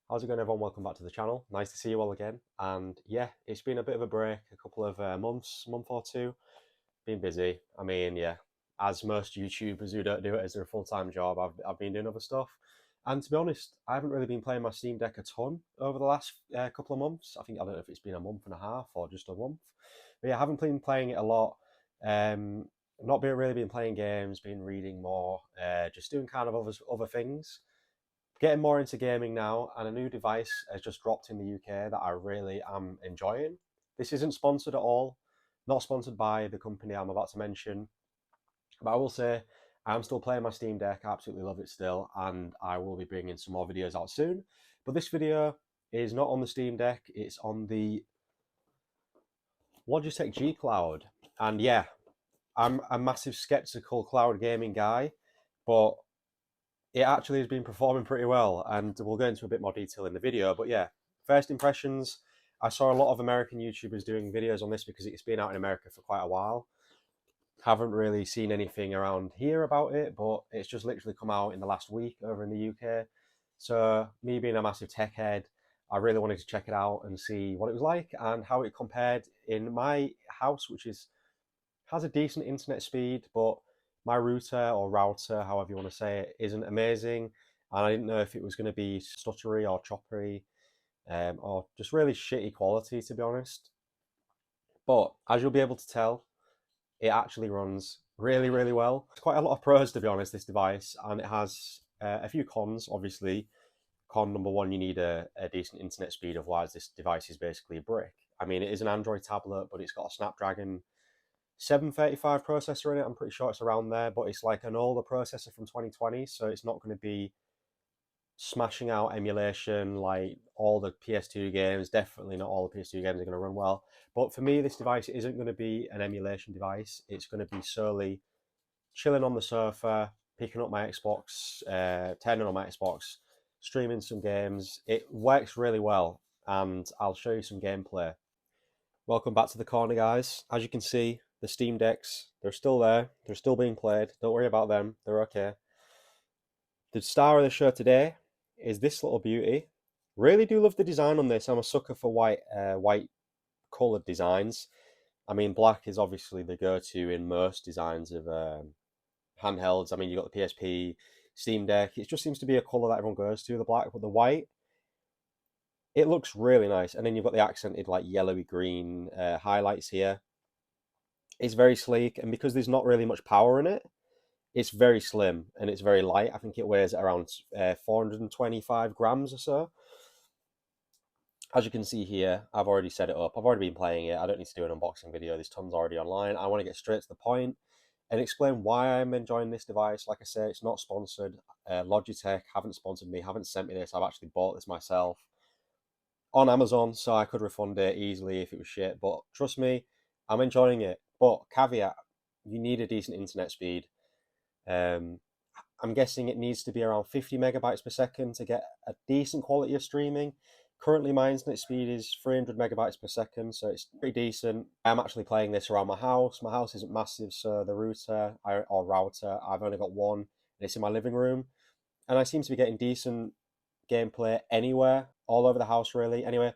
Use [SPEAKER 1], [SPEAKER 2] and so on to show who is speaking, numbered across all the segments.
[SPEAKER 1] How's it going, everyone? Welcome back to the channel. Nice to see you all again. And yeah, it's been a bit of a break, a couple of month or two. Been busy. I mean, yeah, as most YouTubers who don't do it as their full-time job, I've been doing other stuff. And to be honest, I haven't really been playing my Steam Deck a ton over the last couple of months. I don't know if it's been a month and a half or just a month. But yeah, I haven't been playing it a lot. Um, not been really been playing games, been reading more, just doing kind of other things. Getting more into gaming now, and a new device has just dropped in the UK that I really am enjoying. This isn't sponsored at all, not sponsored by the company I'm about to mention, but I will say I'm still playing my Steam Deck. I absolutely love it still, and I will be bringing some more videos out soon. But this video is not on the Steam Deck, it's on the Logitech G Cloud. And yeah, I'm a massive skeptical cloud gaming guy, but it actually has been performing pretty well, and we'll go into a bit more detail in the video. But yeah, first impressions, I saw a lot of American YouTubers doing videos on this because it's been out in America for quite a while. Haven't really seen anything around here about it, but it's just literally come out in the last week over in the UK. So me being a massive tech head, I really wanted to check it out and see what it was like and how it compared in my house, which has a decent internet speed, but my router, however you want to say it, isn't amazing. And I didn't know if it was going to be stuttery or choppy, or just really shitty quality, to be honest. But as you'll be able to tell, it actually runs really, really well. It's quite a lot of pros, to be honest, this device, and it has a few cons, obviously. Con number one, you need a decent internet speed, otherwise this device is basically a brick. I mean, it is an Android tablet, but it's got a Snapdragon 735 processor in it. I'm pretty sure it's around there, but it's like an older processor from 2020, so it's not going to be smashing out emulation like all the PS2 games. Definitely not all the PS2 games are going to run well. But for me, this device isn't going to be an emulation device. It's going to be solely chilling on the sofa, picking up my Xbox, turning on my Xbox, streaming some games. It works really well, and I'll show you some gameplay. Welcome back to the corner, guys. As you can see, the Steam Decks, they're still there. They're still being played. Don't worry about them. They're okay. The star of the show today is this little beauty. Really do love the design on this. I'm a sucker for white coloured designs. I mean, black is obviously the go-to in most designs of handhelds. I mean, you've got the PSP, Steam Deck. It just seems to be a colour that everyone goes to, the black. But the white, it looks really nice. And then you've got the accented like yellowy green highlights here. It's very sleek, and because there's not really much power in it, it's very slim and it's very light. I think it weighs around 425 grams or so. As you can see here, I've already set it up. I've already been playing it. I don't need to do an unboxing video. There's tons already online. I want to get straight to the point and explain why I'm enjoying this device. Like I say, it's not sponsored. Logitech haven't sponsored me, haven't sent me this. I've actually bought this myself on Amazon, so I could refund it easily if it was shit. But trust me, I'm enjoying it. But caveat, you need a decent internet speed. Um, I'm guessing it needs to be around 50 megabytes per second to get a decent quality of streaming. Currently, my internet speed is 300 megabytes per second, so it's pretty decent. I'm actually playing this around my house. My house isn't massive, so the router, I've only got one, and it's in my living room. And I seem to be getting decent gameplay anywhere, all over the house, really. Anyway,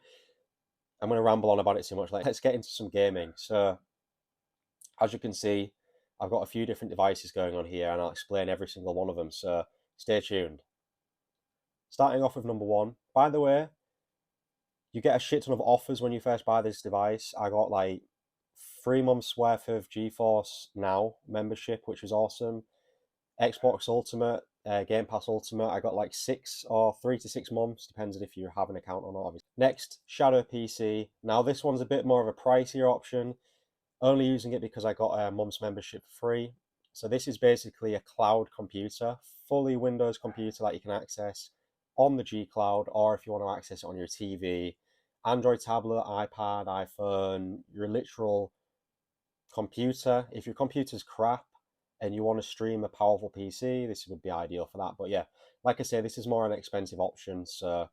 [SPEAKER 1] I'm going to ramble on about it too much. Let's get into some gaming. So, as you can see, I've got a few different devices going on here, and I'll explain every single one of them, so stay tuned. Starting off with number one. By the way, you get a shit ton of offers when you first buy this device. I got like 3 months worth of GeForce Now membership, which was awesome. Xbox Ultimate, Game Pass Ultimate, I got like 3 to 6 months, depends on if you have an account or not, obviously. Next, Shadow PC. Now this one's a bit more of a pricier option. Only using it because I got a month's membership free. So this is basically a cloud computer, fully Windows computer that you can access on the G Cloud, or if you want to access it on your TV, Android tablet, iPad, iPhone, your literal computer. If your computer's crap and you want to stream a powerful PC, this would be ideal for that. But yeah, like I say, this is more an expensive option, so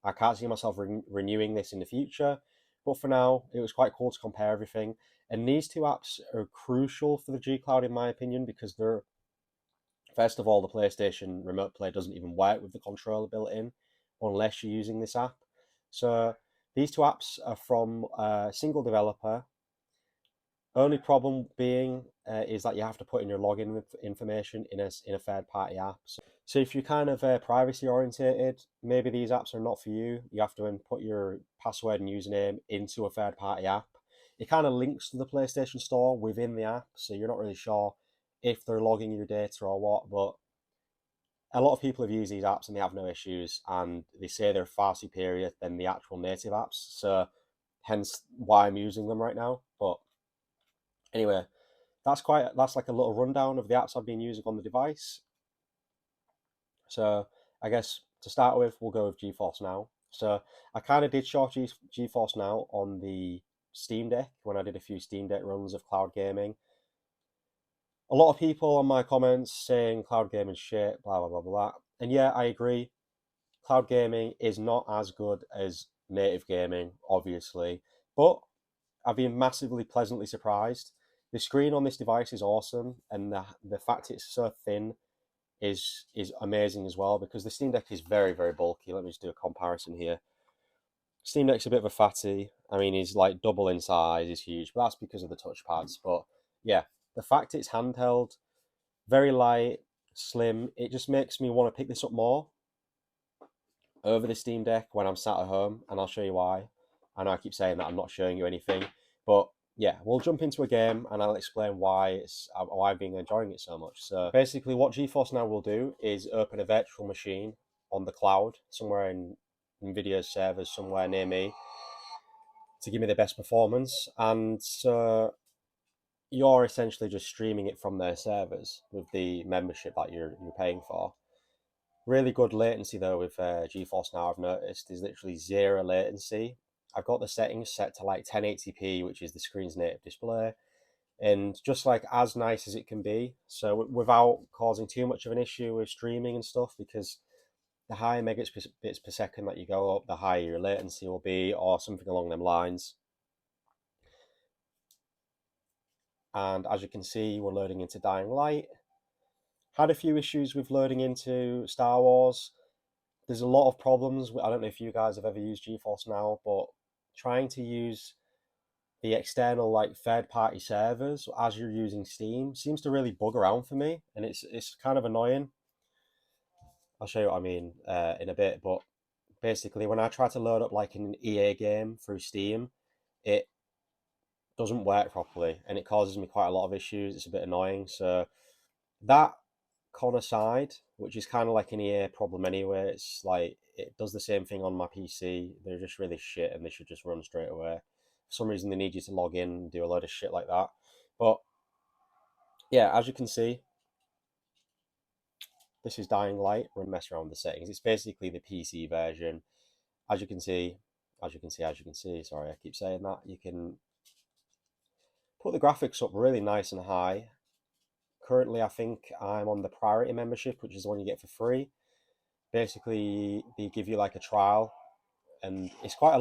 [SPEAKER 1] I can't see myself renewing this in the future. But for now, it was quite cool to compare everything. And these two apps are crucial for the G Cloud, in my opinion, because they're, first of all, the PlayStation Remote Play doesn't even work with the controller built in, unless you're using this app. So these two apps are from a single developer. Only problem being is that you have to put in your login information in a third party app. So if you're kind of privacy orientated, maybe these apps are not for you. You have to input your password and username into a third party app. It kind of links to the PlayStation Store within the app, so you're not really sure if they're logging your data or what. But a lot of people have used these apps and they have no issues, and they say they're far superior than the actual native apps. So hence why I'm using them right now. But anyway, that's like a little rundown of the apps I've been using on the device. So I guess to start with, we'll go with GeForce Now. So I kind of did show GeForce Now on the Steam Deck when I did a few Steam Deck runs of cloud gaming. A lot of people on my comments saying cloud gaming shit, blah blah blah blah. And yeah, I agree. Cloud gaming is not as good as native gaming, obviously, but I've been massively pleasantly surprised. The screen on this device is awesome, and the fact it's so thin is amazing as well, because the Steam Deck is very bulky. Let me just do a comparison here. Steam Deck's a bit of a fatty. I mean, he's like double in size, he's huge, but that's because of the touchpads. But yeah, the fact it's handheld, very light, slim, it just makes me want to pick this up more over the Steam Deck when I'm sat at home, and I'll show you why. I know I keep saying that I'm not showing you anything, but yeah, we'll jump into a game and I'll explain why I've been enjoying it so much. So basically, what GeForce Now will do is open a virtual machine on the cloud somewhere in NVIDIA's servers somewhere near me to give me the best performance, and so you're essentially just streaming it from their servers with the membership that you're paying for. Really good latency though with GeForce Now. I've noticed there's literally zero latency. I've got the settings set to like 1080p, which is the screen's native display, and just like as nice as it can be. So without causing too much of an issue with streaming and stuff, because the higher megabits per second that you go up, the higher your latency will be, or something along them lines. And as you can see, we're loading into Dying Light. Had a few issues with loading into Star Wars. There's a lot of problems. I don't know if you guys have ever used GeForce Now, but trying to use the external like third-party servers as you're using Steam seems to really bug around for me, and it's kind of annoying. I'll show you what I mean in a bit, but basically when I try to load up like an EA game through Steam, it doesn't work properly and it causes me quite a lot of issues. It's a bit annoying. So that con aside, which is kind of like an EA problem anyway, it's like it does the same thing on my PC. They're just really shit and they should just run straight away. For some reason, they need you to log in and do a load of shit like that. But yeah, as you can see, this is Dying Light. We're mess around with the settings. It's basically the PC version. As you can see, sorry, I keep saying that. You can put the graphics up really nice and high. Currently, I think I'm on the priority membership, which is the one you get for free. Basically, they give you like a trial, and it's quite a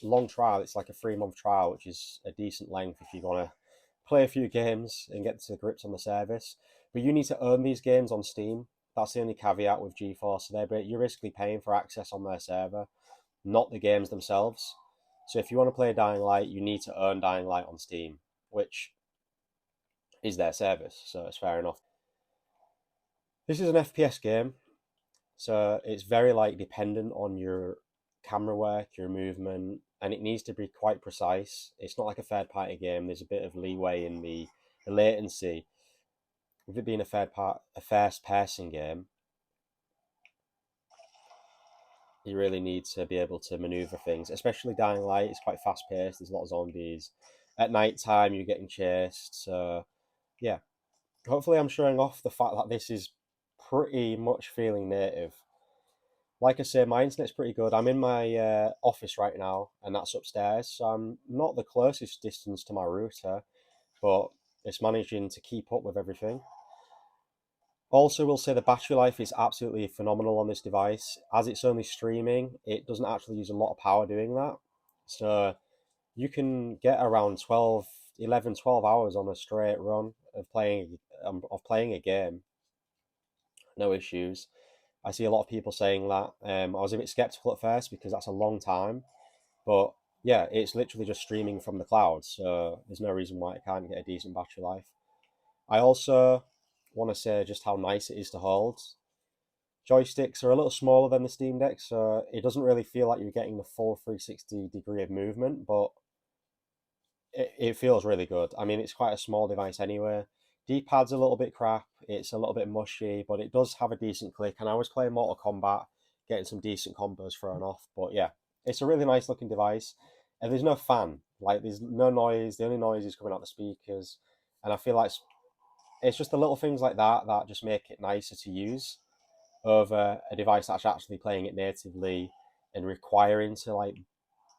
[SPEAKER 1] long trial. It's like a 3-month trial, which is a decent length if you want to play a few games and get to grips on the service. But you need to earn these games on Steam. That's the only caveat with GeForce. You're basically paying for access on their server, not the games themselves. So if you want to play Dying Light, you need to earn Dying Light on Steam, which is their service, so it's fair enough. This is an FPS game, so it's very like dependent on your camera work, your movement, and it needs to be quite precise. It's not like a third party game. There's a bit of leeway in the latency. With it being a first person game, you really need to be able to maneuver things, especially Dying Light. It's quite fast paced. There's a lot of zombies. At night time, you're getting chased. So yeah, hopefully I'm showing off the fact that this is pretty much feeling native. Like I say, my internet's pretty good. I'm in my office right now, and that's upstairs. So I'm not the closest distance to my router, but it's managing to keep up with everything. Also, we'll say the battery life is absolutely phenomenal on this device. As it's only streaming, it doesn't actually use a lot of power doing that. So you can get around 12 hours on a straight run of playing a game. No issues. I see a lot of people saying that. I was a bit skeptical at first because that's a long time, but yeah, it's literally just streaming from the cloud, so there's no reason why it can't get a decent battery life. I also want to say just how nice it is to hold. Joysticks are a little smaller than the Steam Deck, so it doesn't really feel like you're getting the full 360 degree of movement, but it feels really good. I mean, it's quite a small device anyway. D-pad's a little bit crap. It's a little bit mushy, but it does have a decent click. And I was playing Mortal Kombat, getting some decent combos thrown off. But yeah, it's a really nice looking device. And there's no fan. Like, there's no noise. The only noise is coming out the speakers. And I feel like it's just the little things like that that just make it nicer to use over a device that's actually playing it natively and requiring to like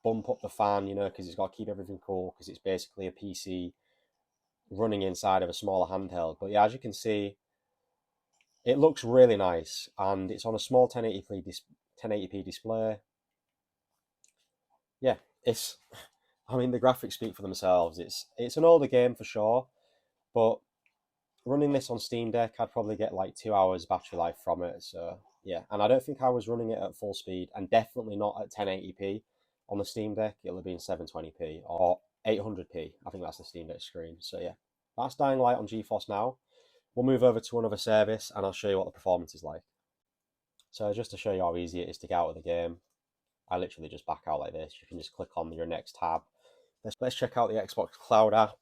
[SPEAKER 1] bump up the fan, because it's got to keep everything cool because it's basically a PC running inside of a smaller handheld. But yeah, as you can see, it looks really nice and it's on a small 1080p display. Yeah, it's. I mean, the graphics speak for themselves. It's an older game for sure, but running this on Steam Deck, I'd probably get like 2 hours battery life from it. So yeah, and I don't think I was running it at full speed, and definitely not at 1080p on the Steam Deck. It'll have been 720p or 800p. I think that's the Steam Deck screen. So yeah, that's Dying Light on GeForce Now. We'll move over to another service, and I'll show you what the performance is like. So just to show you how easy it is to get out of the game, I literally just back out like this. You can just click on your next tab. Let's check out the Xbox Cloud app.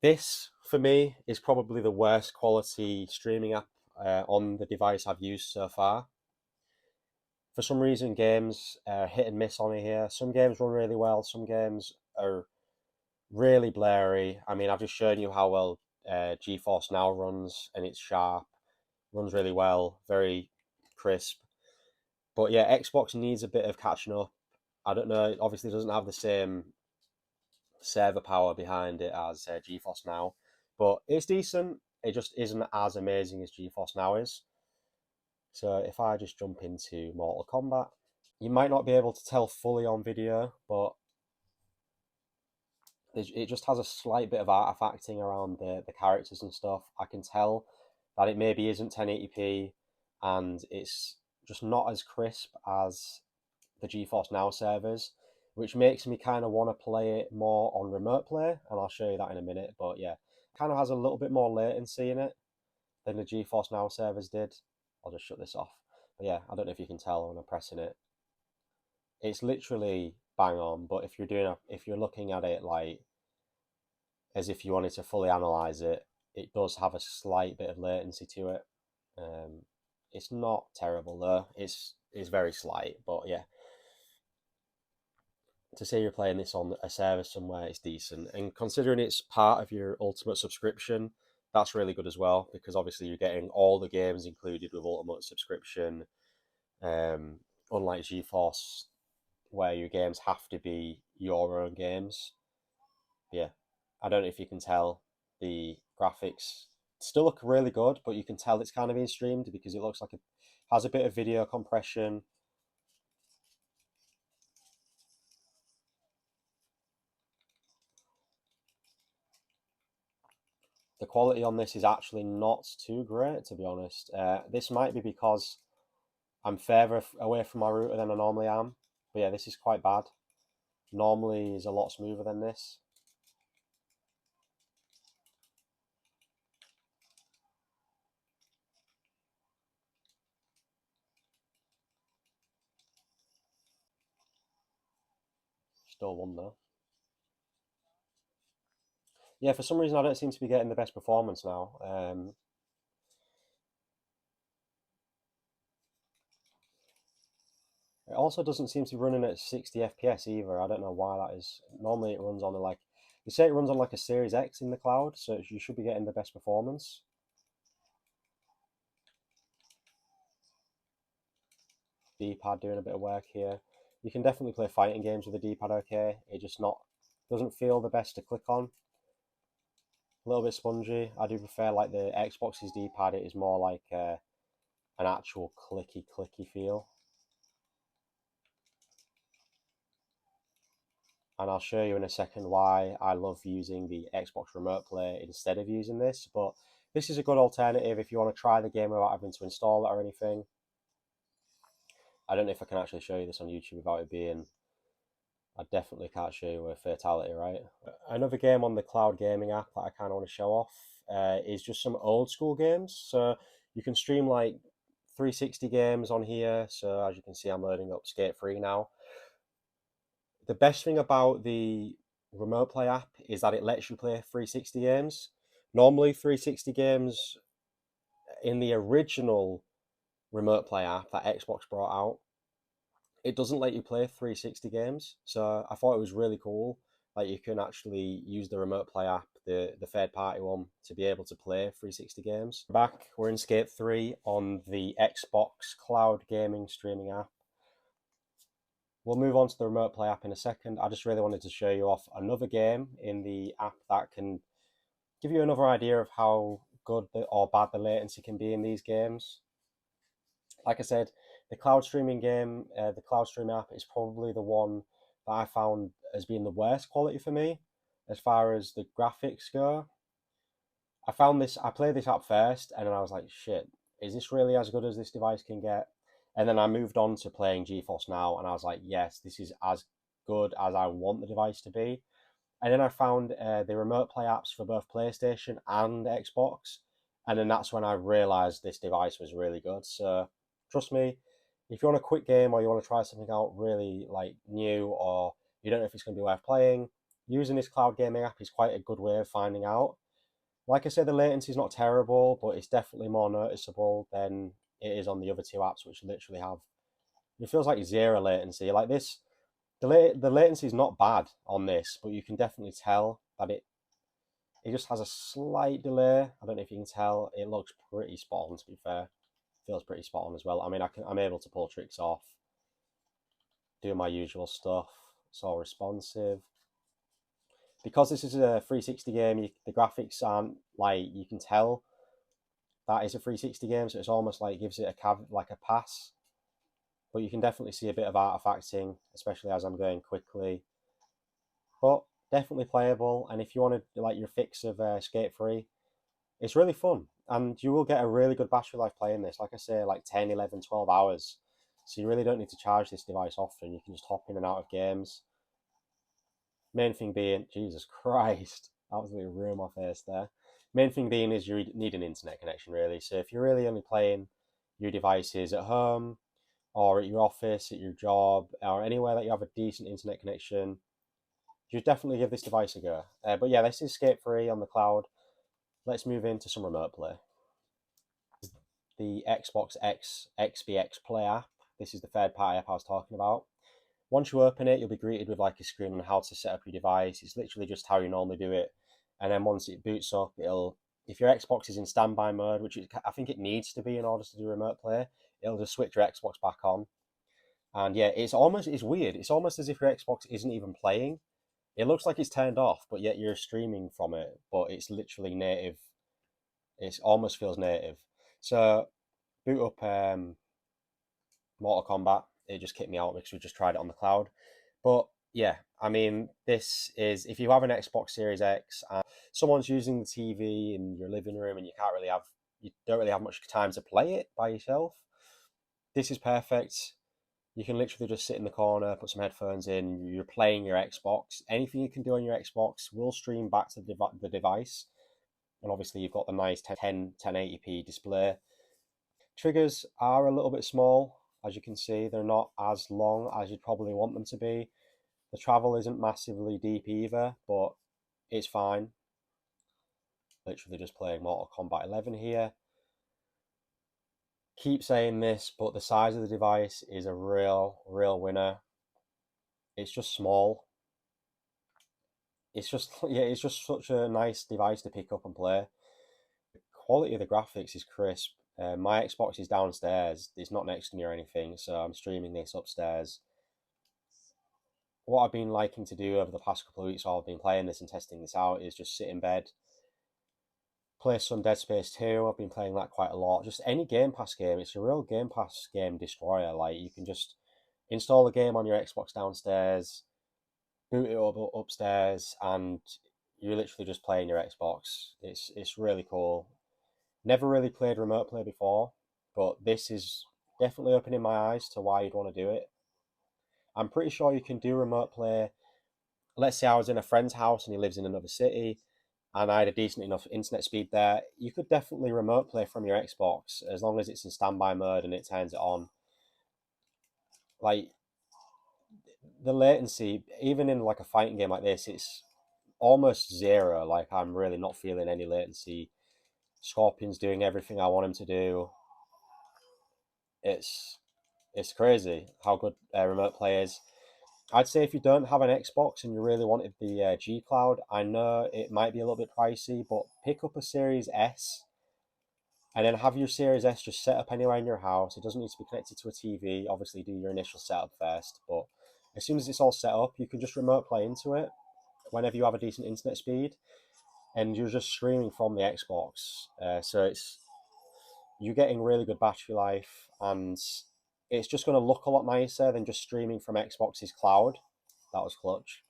[SPEAKER 1] This, for me, is probably the worst quality streaming app on the device I've used so far. For some reason, games are hit and miss on it here. Some games run really well, some games are really blurry. I mean, I've just shown you how well GeForce Now runs, and it's sharp, runs really well, very crisp. But yeah, Xbox needs a bit of catching up. I don't know, it obviously doesn't have the same server power behind it as GeForce Now, but it's decent. It just isn't as amazing as GeForce Now is. So if I just jump into Mortal Kombat, you might not be able to tell fully on video, but it just has a slight bit of artifacting around the characters and stuff. I can tell that it maybe isn't 1080p and it's just not as crisp as the GeForce Now servers, which makes me kind of want to play it more on remote play, and I'll show you that in a minute. But yeah, kind of has a little bit more latency in it than the GeForce Now servers did. I'll just shut this off. But yeah, I don't know if you can tell when I'm pressing it. It's literally bang on, but if you're looking at it like as if you wanted to fully analyze it, it does have a slight bit of latency to it. It's not terrible though. It's very slight, but yeah, to say you're playing this on a service somewhere, it's decent. And considering it's part of your Ultimate subscription, that's really good as well, because obviously you're getting all the games included with Ultimate subscription. Um, Unlike GeForce, where your games have to be your own games. Yeah, I don't know if you can tell, the graphics still look really good, but you can tell it's kind of being streamed because it looks like it has a bit of video compression. The quality on this is actually not too great, to be honest. This might be because I'm further away from my router than I normally am. But yeah, this is quite bad. Normally is a lot smoother than this. Still one though. Yeah, for some reason I don't seem to be getting the best performance now. It also doesn't seem to be running at 60 FPS either. I don't know why that is. Normally it runs on they say it runs on like a Series X in the cloud, so you should be getting the best performance. D-pad doing a bit of work here. You can definitely play fighting games with the D-pad okay. It just not doesn't feel the best to click on. A little bit spongy. I do prefer like the Xbox's D-pad. It is more like an actual clicky feel. And I'll show you in a second why I love using the Xbox Remote Play instead of using this. But this is a good alternative if you want to try the game without having to install it or anything. I don't know if I can actually show you this on YouTube without it being... I definitely can't show you a fatality, right? Another game on the cloud gaming app that I kind of want to show off is just some old school games. So you can stream like 360 games on here. So as you can see, I'm loading up Skate 3 now. The best thing about the Remote Play app is that it lets you play 360 games. Normally 360 games in the original Remote Play app that Xbox brought out, it doesn't let you play 360 games. So I thought it was really cool. Like you can actually use the Remote Play app, the third party one, to be able to play 360 games. Back, we're in Skate 3 on the Xbox Cloud Gaming streaming app. We'll move on to the Remote Play app in a second. I just really wanted to show you off another game in the app that can give you another idea of how good or bad the latency can be in these games. Like I said, the cloud streaming game, the cloud streaming app is probably the one that I found as being the worst quality for me as far as the graphics go. I played this app first and then I was like, shit, is this really as good as this device can get? And then I moved on to playing GeForce Now and I was like, yes, this is as good as I want the device to be. And then I found the Remote Play apps for both PlayStation and Xbox. And then that's when I realized this device was really good. So trust me, if you want a quick game or you want to try something out really like new, or you don't know if it's going to be worth playing, using this cloud gaming app is quite a good way of finding out. Like I said, the latency is not terrible, but it's definitely more noticeable than it is on the other two apps, which literally have, it feels like zero latency. Like this, the latency is not bad on this, but you can definitely tell that it just has a slight delay. I don't know if you can tell. It looks pretty spot on, to be fair. Feels pretty spot on as well. I mean, I'm able to pull tricks off, do my usual stuff. It's all responsive. Because this is a 360 game, the graphics aren't like, you can tell that is a 360 game, so it's almost like it gives it a pass. But you can definitely see a bit of artifacting, especially as I'm going quickly. But definitely playable, and if you wanted like your fix of Skate 3, it's really fun, and you will get a really good battery life playing this. Like I say, like 10, 11, 12 hours. So you really don't need to charge this device often. You can just hop in and out of games. Main thing being, Jesus Christ, absolutely ruined my face there. Main thing being is you need an internet connection, really. So if you're really only playing your devices at home or at your office, at your job, or anywhere that you have a decent internet connection, you should definitely give this device a go. But yeah, this is Skate 3 on the cloud. Let's move into some remote play. The Xbox X XBX Play app. This is the third party app I was talking about. Once you open it, you'll be greeted with like a screen on how to set up your device. It's literally just how you normally do it. And then once it boots up, if your Xbox is in standby mode, which I think it needs to be in order to do remote play, it'll just switch your Xbox back on. And yeah, it's weird. It's almost as if your Xbox isn't even playing. It looks like it's turned off, but yet you're streaming from it. But it's literally native. It almost feels native. So boot up Mortal Kombat. It just kicked me out because we just tried it on the cloud. But yeah, I mean, this is, if you have an Xbox Series X and someone's using the TV in your living room and you don't really have much time to play it by yourself, this is perfect. You can literally just sit in the corner, put some headphones in, you're playing your Xbox. Anything you can do on your Xbox will stream back to the device. And obviously you've got the nice 1080p display. Triggers are a little bit small. As you can see, they're not as long as you'd probably want them to be. The travel isn't massively deep either, but it's fine. Literally just playing Mortal Kombat 11 here. Keep saying this, but the size of the device is a real winner. It's just small. It's just such a nice device to pick up and play. The quality of the graphics is crisp. My Xbox is downstairs. It's not next to me or anything, so I'm streaming this upstairs. What I've been liking to do over the past couple of weeks while I've been playing this and testing this out is just sit in bed, play some Dead Space 2. I've been playing that quite a lot. Just any Game Pass game. It's a real Game Pass game destroyer. Like, you can just install the game on your Xbox downstairs, boot it up upstairs, and you're literally just playing your Xbox. It's really cool. Never really played remote play before, but this is definitely opening my eyes to why you'd want to do it. I'm pretty sure you can do remote play. Let's say I was in a friend's house and he lives in another city and I had a decent enough internet speed there. You could definitely remote play from your Xbox as long as it's in standby mode and it turns it on. Like the latency, even in like a fighting game like this, it's almost zero. Like I'm really not feeling any latency. Scorpion's doing everything I want him to do. It's it's crazy how good remote play is. I'd say if you don't have an Xbox and you really wanted the G Cloud, I know it might be a little bit pricey, but pick up a Series S and then have your Series S just set up anywhere in your house. It doesn't need to be connected to a TV. Obviously, do your initial setup first, but as soon as it's all set up, you can just remote play into it whenever you have a decent internet speed, and you're just streaming from the Xbox. So it's you're getting really good battery life, and it's just going to look a lot nicer than just streaming from Xbox's cloud. That was clutch.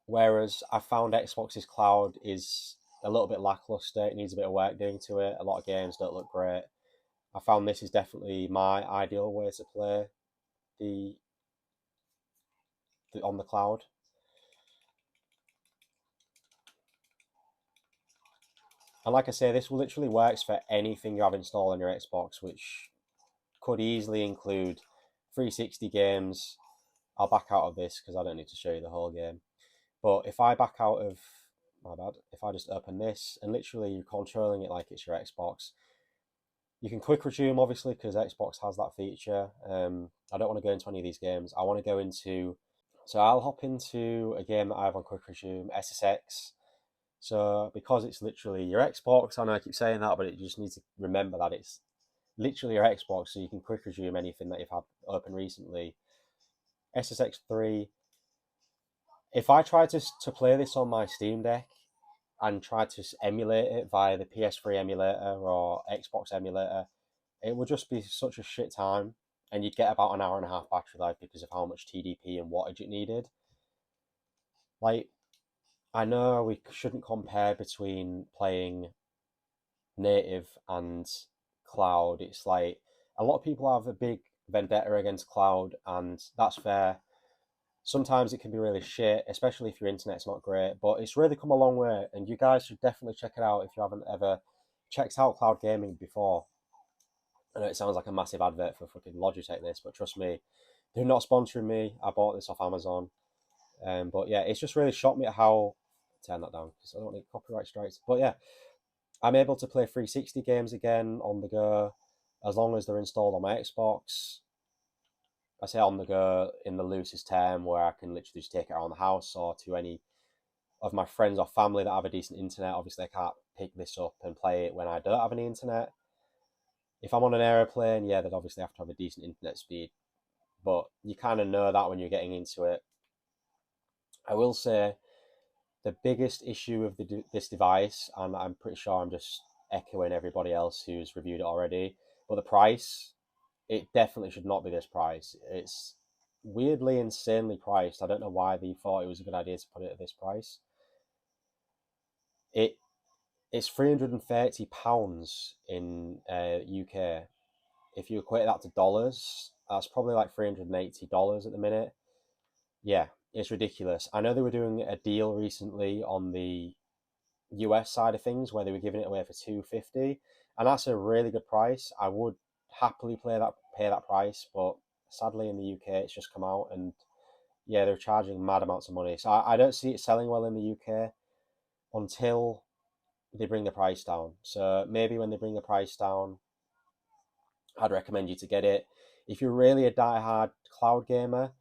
[SPEAKER 1] Whereas I found Xbox's cloud is a little bit lackluster. It needs a bit of work doing to it. A lot of games don't look great. I found this is definitely my ideal way to play the, on the cloud. And like I say, this literally works for anything you have installed on your Xbox, which could easily include 360 games. I'll back out of this because I don't need to show you the whole game. But if I back out of, my bad, if I just open this and literally you're controlling it like it's your Xbox, you can quick resume obviously because Xbox has that feature. I don't want to go into any of these games. I want to go into, so I'll hop into a game that I have on quick resume, SSX. So because it's literally your Xbox, I know I keep saying that, but you just need to remember that it's literally your Xbox, so you can quick resume anything that you've had open recently. SSX 3. If I try to play this on my Steam Deck and try to emulate it via the PS3 emulator or Xbox emulator, it would just be such a shit time, and you'd get about an hour and a half battery life because of how much TDP and wattage it needed. Like, I know we shouldn't compare between playing native and cloud. It's like a lot of people have a big vendetta against cloud, and that's fair. Sometimes it can be really shit, especially if your internet's not great, but it's really come a long way, and you guys should definitely check it out if you haven't ever checked out cloud gaming before. I know it sounds like a massive advert for fucking Logitech this, but trust me, they're not sponsoring me. I bought this off Amazon. But yeah, it's just really shocked me at how, turn that down because I don't need copyright strikes. But yeah, I'm able to play 360 games again on the go as long as they're installed on my Xbox. I say on the go in the loosest term where I can literally just take it around the house or to any of my friends or family that have a decent internet. Obviously, I can't pick this up and play it when I don't have any internet. If I'm on an aeroplane, yeah, they'd obviously have to have a decent internet speed. But you kind of know that when you're getting into it. I will say the biggest issue of this device, and I'm pretty sure I'm just echoing everybody else who's reviewed it already, but the price, it definitely should not be this price. It's weirdly insanely priced. I don't know why they thought it was a good idea to put it at this price. It it's £330 in UK. If you equate that to dollars, that's probably like $380 at the minute. Yeah, it's ridiculous. I know they were doing a deal recently on the US side of things where they were giving it away for 250, and that's a really good price. I would happily pay that price, but sadly in the UK it's just come out, and yeah, they're charging mad amounts of money. So I don't see it selling well in the UK until they bring the price down. So maybe when they bring the price down, I'd recommend you to get it. If you're really a die-hard cloud gamer,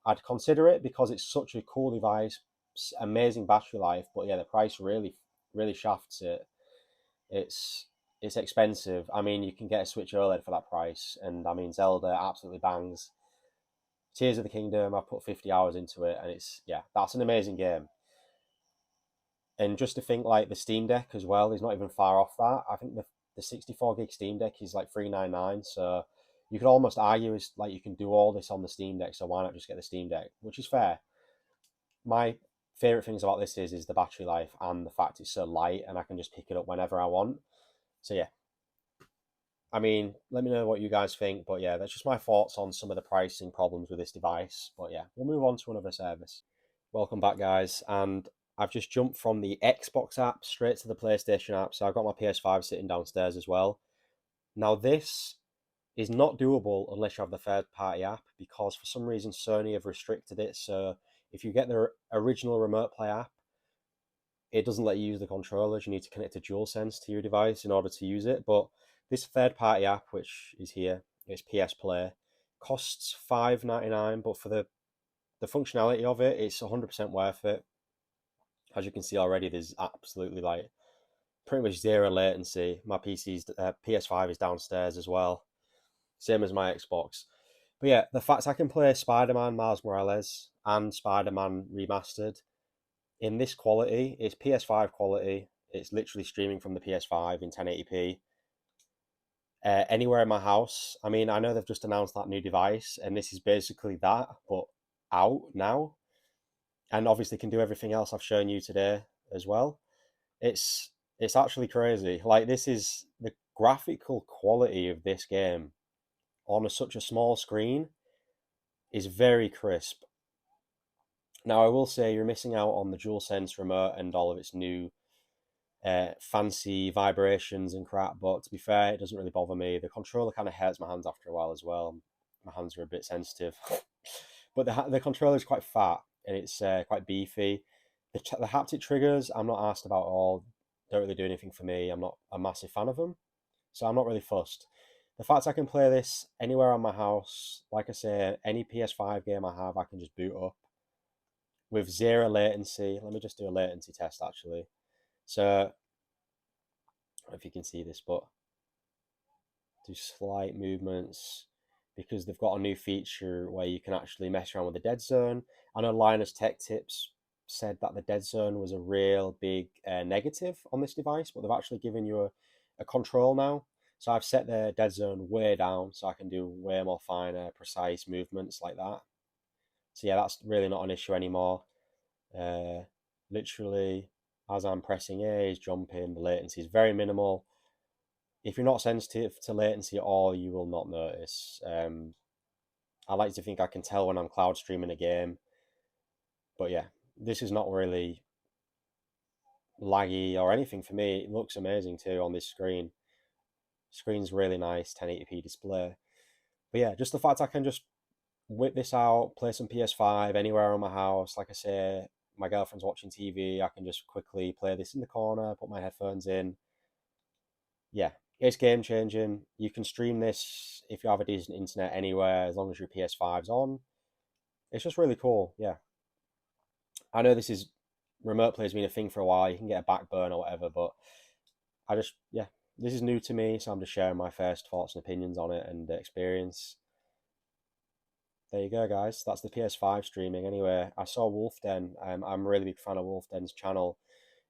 [SPEAKER 1] I'd consider it because it's such a cool device, amazing battery life. But yeah, the price really shafts it. It's it's expensive. I mean, you can get a Switch OLED for that price, and I mean Zelda absolutely bangs. Tears of the Kingdom, I put 50 hours into it, and it's yeah, that's an amazing game. And just to think like the Steam Deck as well is not even far off that. I think the 64 gig Steam Deck is like 399, so you could almost argue is like you can do all this on the Steam Deck, so why not just get the Steam Deck, which is fair. My favorite things about this is the battery life and the fact it's so light and I can just pick it up whenever I want. So yeah, I mean, let me know what you guys think. But yeah, that's just my thoughts on some of the pricing problems with this device. But yeah, we'll move on to another service. Welcome back, guys. And I've just jumped from the Xbox app straight to the PlayStation app. So I've got my PS5 sitting downstairs as well. Now, this is not doable unless you have the third party app because for some reason Sony have restricted it. So if you get the original Remote Play app, it doesn't let you use the controllers. You need to connect a DualSense to your device in order to use it. But this third party app, which is here, it's PS Play, costs $5.99, but for the functionality of it, it's 100% worth it. As you can see already, there's absolutely like pretty much zero latency. My PS5 is downstairs as well, same as my Xbox. But yeah, the fact I can play Spider-Man Miles Morales and Spider-Man Remastered in this quality, it's PS5 quality. It's literally streaming from the PS5 in 1080p. Anywhere in my house. I mean, I know they've just announced that new device, and this is basically that, but out now. And obviously can do everything else I've shown you today as well. It's it's actually crazy. Like this is the graphical quality of this game on such a small screen is very crisp. Now I will say you're missing out on the DualSense remote and all of its new fancy vibrations and crap, but to be fair, it doesn't really bother me. The controller kind of hurts my hands after a while as well. My hands are a bit sensitive, but the controller is quite fat and it's quite beefy. The haptic triggers, I'm not asked about at all. Don't really do anything for me. I'm not a massive fan of them, so I'm not really fussed. The fact I can play this anywhere on my house, like I say, any PS5 game I have, I can just boot up with zero latency. Let me just do a latency test actually. So, I don't know if you can see this, but do slight movements because they've got a new feature where you can actually mess around with the dead zone. I know Linus Tech Tips said that the dead zone was a real big negative on this device, but they've actually given you a control now. So I've set the dead zone way down so I can do way more finer, precise movements like that. So yeah, that's really not an issue anymore. Literally, as I'm pressing A, is jumping. The latency is very minimal. If you're not sensitive to latency at all, you will not notice. I like to think I can tell when I'm cloud streaming a game, but yeah, this is not really laggy or anything for me. It looks amazing too on this screen. Screen's really nice, 1080p display. But yeah, just the fact I can just whip this out, play some PS5 anywhere on my house. Like I say, my girlfriend's watching TV. I can just quickly play this in the corner, put my headphones in. Yeah, it's game changing. You can stream this if you have a decent internet anywhere, as long as your PS5's on. It's just really cool. Yeah, I know this is remote play has been a thing for a while. You can get a backbone or whatever, but yeah, this is new to me, so I'm just sharing my first thoughts and opinions on it and experience. There you go, guys. That's the PS5 streaming. Anyway, I saw Wolfden. I'm a really big fan of Wolfden's channel.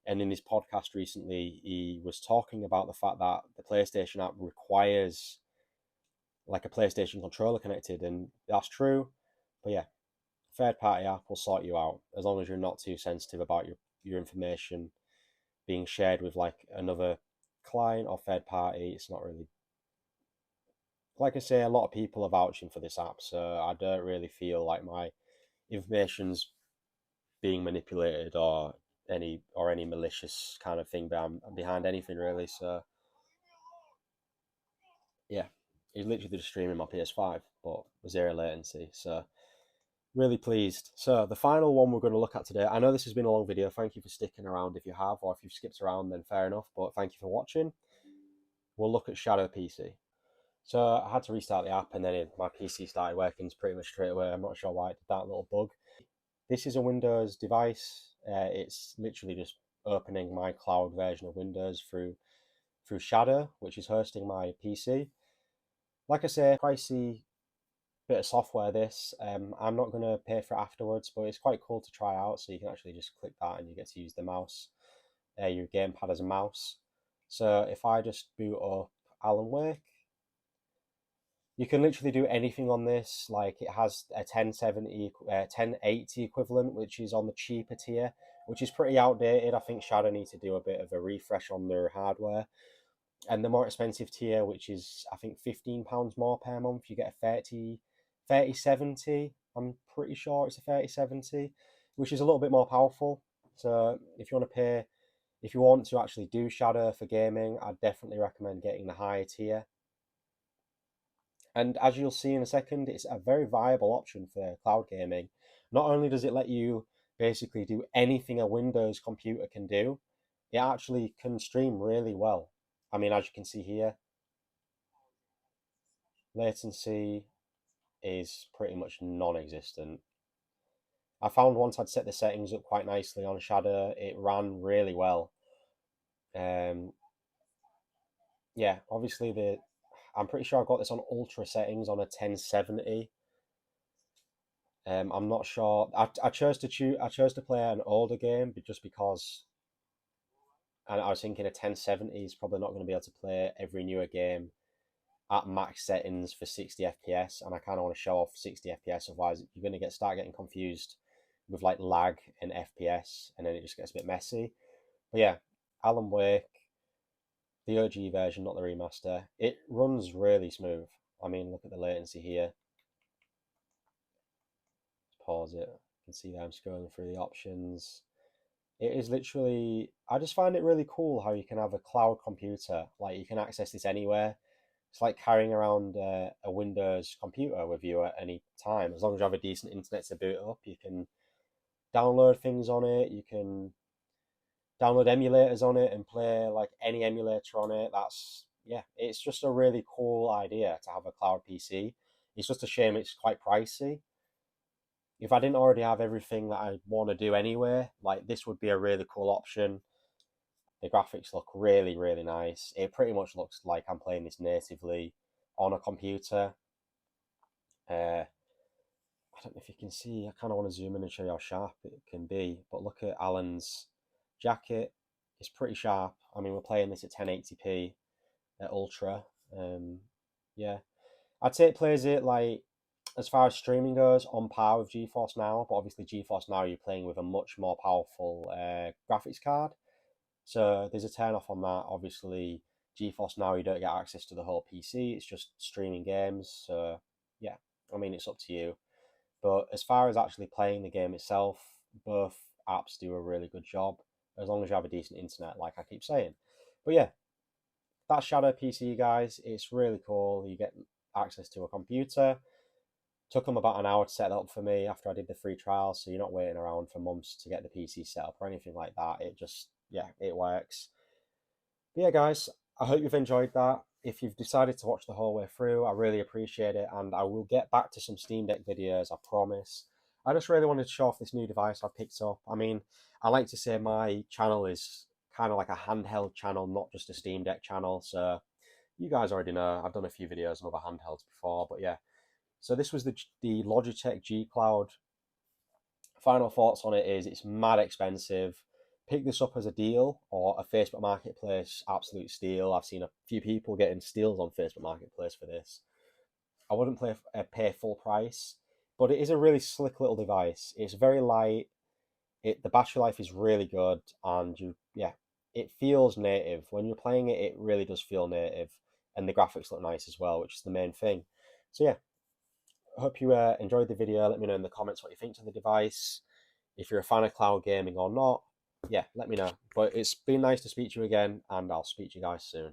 [SPEAKER 1] And in his podcast recently, he was talking about the fact that the PlayStation app requires like a PlayStation controller connected. And that's true. But yeah, third party app will sort you out as long as you're not too sensitive about your information being shared with like another client or third party. It's not really, like I say, a lot of people are vouching for this app, so I don't really feel like my information's being manipulated or any malicious kind of thing behind anything really. So yeah, it's literally just streaming my PS5, but with zero latency. So really pleased. So the final one we're going to look at today. I know this has been a long video. Thank you for sticking around. If you have, or if you've skipped around, then fair enough. But thank you for watching. We'll look at Shadow PC. So I had to restart the app, and then my PC started working pretty much straight away. I'm not sure why it did that little bug. This is a Windows device. It's literally just opening my cloud version of Windows through Shadow, which is hosting my PC. Like I say, pricey bit of software this. I'm not going to pay for it afterwards, but it's quite cool to try out. So you can actually just click that and you get to use the mouse, your gamepad as a mouse. So if I just boot up Alan Wake, You can literally do anything on this. Like it has a 1080 equivalent, which is on the cheaper tier, which is pretty outdated. I think Shadow need to do a bit of a refresh on their hardware. And the more expensive tier, which is I think £15 more per month, you get a 3070. I'm pretty sure it's a 3070, which is a little bit more powerful. So if you want to actually do Shadow for gaming, I'd definitely recommend getting the higher tier. And as you'll see in a second, it's a very viable option for cloud gaming. Not only does it let you basically do anything a Windows computer can do, it actually can stream really well. I mean, as you can see here, latency is pretty much non-existent. I found once I'd set the settings up quite nicely on Shadow, it ran really well. Um, yeah, obviously I'm pretty sure I got this on ultra settings on a 1070. I'm not sure. I chose to choose. I chose to play an older game, but just because, and I was thinking a 1070 is probably not going to be able to play every newer game at max settings for 60 FPS, and I kind of want to show off 60 FPS. Otherwise, you're going to start getting confused with like lag and FPS, and then it just gets a bit messy. But yeah, Alan Wake, the OG version, not the remaster, it runs really smooth. I mean, look at the latency here. Pause it. You can see that I'm scrolling through the options. It is literally, I just find it really cool how you can have a cloud computer. Like you can access this anywhere. It's like carrying around a Windows computer with you at any time. As long as you have a decent internet to boot up, you can download things on it. You can download emulators on it and play like any emulator on it. Yeah, it's just a really cool idea to have a cloud PC. It's just a shame it's quite pricey. If I didn't already have everything that I want to do anyway, like this would be a really cool option. The graphics look really, really nice. It pretty much looks like I'm playing this natively on a computer. I don't know if you can see, I kind of want to zoom in and show you how sharp it can be, but look at Alan's jacket. It's pretty sharp. I mean, we're playing this at 1080p at Ultra. Yeah, I'd say it plays it like, as far as streaming goes, on par with GeForce Now, but obviously GeForce Now you're playing with a much more powerful graphics card. So there's a turn off on that. Obviously, GeForce Now you don't get access to the whole PC. It's just streaming games. So yeah, I mean it's up to you. But as far as actually playing the game itself, both apps do a really good job as long as you have a decent internet, like I keep saying. But yeah, that's Shadow PC, guys. It's really cool. You get access to a computer. Took them about an hour to set that up for me after I did the free trial, so you're not waiting around for months to get the PC set up or anything like that. It just, yeah, it works. But yeah, guys, I hope you've enjoyed that. If you've decided to watch the whole way through, I really appreciate it, and I will get back to some Steam Deck videos, I promise. I just really wanted to show off this new device I picked up. I mean, I like to say my channel is kind of like a handheld channel, not just a Steam Deck channel, so you guys already know. I've done a few videos on other handhelds before, but yeah. So this was the Logitech G Cloud. Final thoughts on it is it's mad expensive. Pick this up as a deal or a Facebook Marketplace absolute steal. I've seen a few people getting steals on Facebook Marketplace for this. I wouldn't pay full price, but it is a really slick little device. It's very light. The battery life is really good, and it feels native. When you're playing it, it really does feel native, and the graphics look nice as well, which is the main thing. So yeah, I hope you enjoyed the video. Let me know in the comments what you think of the device. If you're a fan of cloud gaming or not, yeah, let me know. But it's been nice to speak to you again, and I'll speak to you guys soon.